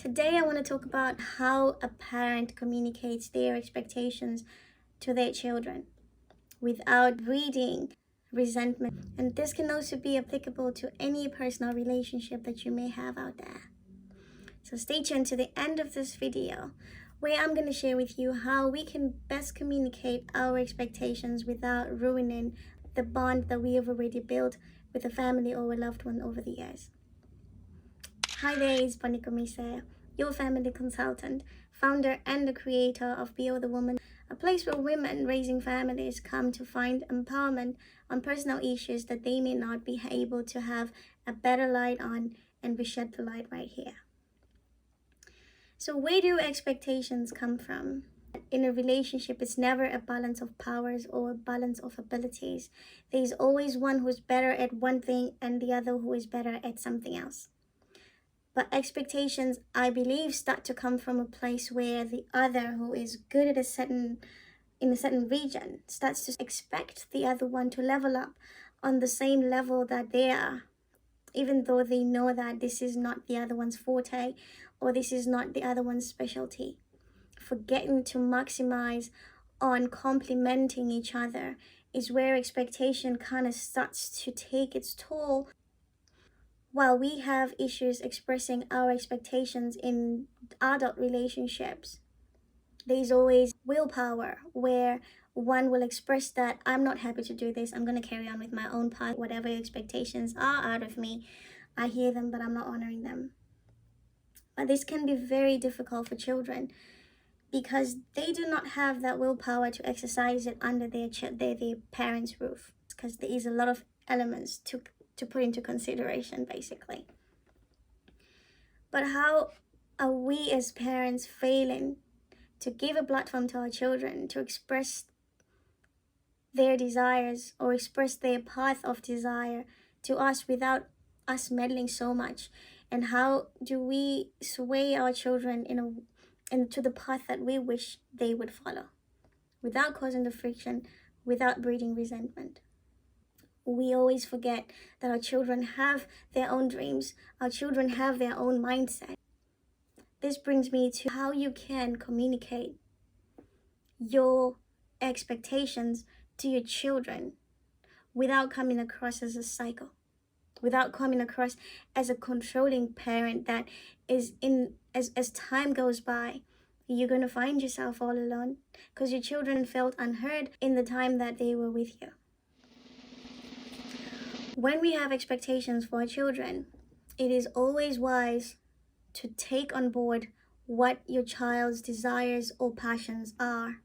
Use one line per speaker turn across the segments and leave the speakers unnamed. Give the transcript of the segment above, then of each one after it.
Today, I want to talk about how a parent communicates their expectations to their children without breeding resentment. And this can also be applicable to any personal relationship that you may have out there. So stay tuned to the end of this video, where I'm going to share with you how we can best communicate our expectations without ruining the bond that we have already built with a family or a loved one over the years. Hi there, it's Boniko Mise, your family consultant, founder and the creator of Be the Woman, a place where women raising families come to find empowerment on personal issues that they may not be able to have a better light on, and we shed the light right here. So where do expectations come from? In a relationship, it's never a balance of powers or a balance of abilities. There's always one who's better at one thing and the other who is better at something else. But expectations, I believe, start to come from a place where the other who is good at in a certain region starts to expect the other one to level up on the same level that they are, even though they know that this is not the other one's forte or this is not the other one's specialty. Forgetting to maximize on complementing each other is where expectation kind of starts to take its toll. While we have issues expressing our expectations in adult relationships, there's always willpower where one will express that I'm not happy to do this, I'm going to carry on with my own path. Whatever expectations are out of me, I hear them, but I'm not honoring them. But this can be very difficult for children because they do not have that willpower to exercise it under their parents' roof, because there is a lot of elements to put into consideration, basically. But how are we as parents failing to give a platform to our children to express their desires or express their path of desire to us without us meddling so much? And how do we sway our children into the path that we wish they would follow without causing the friction, without breeding resentment? We always forget that our children have their own dreams. Our children have their own mindset. This brings me to how you can communicate your expectations to your children without coming across as a psycho, without coming across as a controlling parent that is as time goes by, you're going to find yourself all alone because your children felt unheard in the time that they were with you. When we have expectations for our children, it is always wise to take on board what your child's desires or passions are.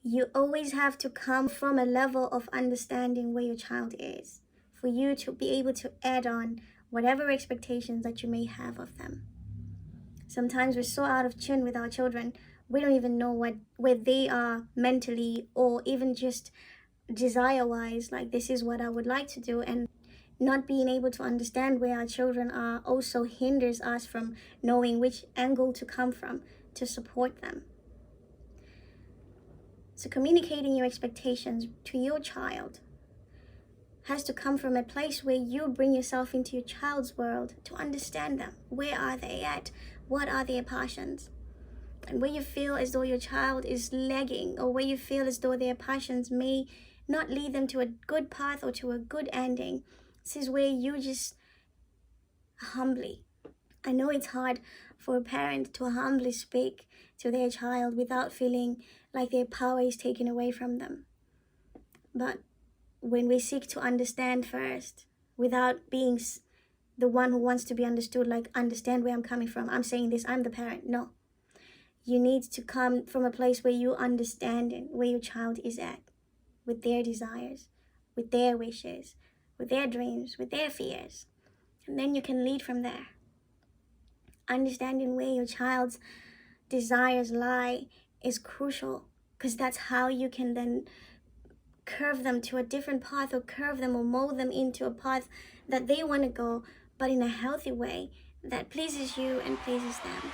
You always have to come from a level of understanding where your child is for you to be able to add on whatever expectations that you may have of them. Sometimes we're so out of tune with our children, we don't even know where they are mentally or even just desire-wise, like this is what I would like to do, and not being able to understand where our children are also hinders us from knowing which angle to come from to support them. So communicating your expectations to your child has to come from a place where you bring yourself into your child's world to understand them. Where are they at? What are their passions? And where you feel as though your child is lagging, or where you feel as though their passions may not lead them to a good path or to a good ending, this is where you just humbly, I know it's hard for a parent to humbly speak to their child without feeling like their power is taken away from them. But when we seek to understand first, without being the one who wants to be understood, like understand where I'm coming from, I'm saying this, I'm the parent. No. You need to come from a place where you understand where your child is at, with their desires, with their wishes, with their dreams, with their fears. And then you can lead from there. Understanding where your child's desires lie is crucial, because that's how you can then curve them to a different path, or curve them or mold them into a path that they want to go, but in a healthy way that pleases you and pleases them.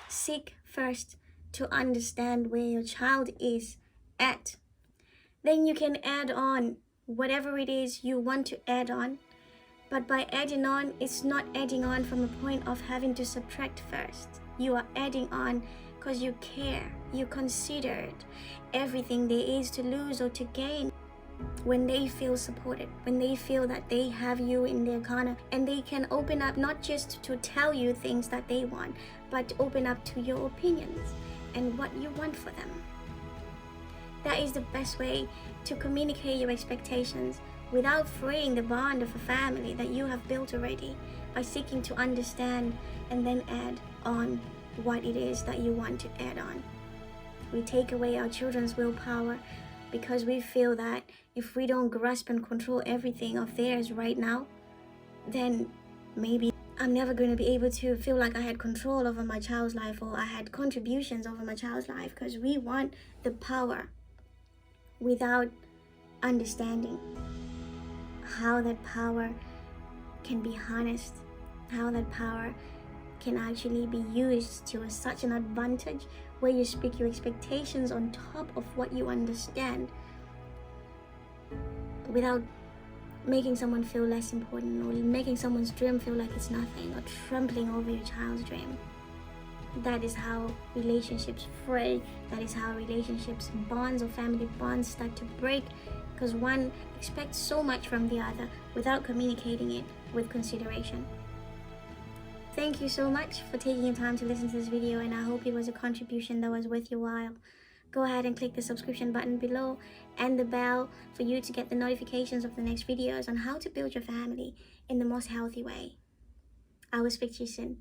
Seek first to understand where your child is at. Then you can add on whatever it is you want to add on But by adding on, it's not adding on from a point of having to subtract first. You are adding on because you care, you considered everything there is to lose or to gain. When they feel supported, when they feel that they have you in their corner, and they can open up not just to tell you things that they want, but to open up to your opinions and what you want for them. That is the best way to communicate your expectations without fraying the bond of a family that you have built already, by seeking to understand and then add on what it is that you want to add on. We take away our children's willpower because we feel that if we don't grasp and control everything of theirs right now, then maybe I'm never going to be able to feel like I had control over my child's life, or I had contributions over my child's life, because we want the power without understanding how that power can be harnessed, how that power can actually be used to such an advantage, where you speak your expectations on top of what you understand, without making someone feel less important, or making someone's dream feel like it's nothing, or trampling over your child's dream. That is how relationships fray. That is how relationships, bonds, or family bonds start to break, because one expects so much from the other without communicating it with consideration. Thank you so much for taking your time to listen to this video, and I hope it was a contribution that was worth your while. Go ahead and click the subscription button below and the bell for you to get the notifications of the next videos on how to build your family in the most healthy way. I will speak to you soon.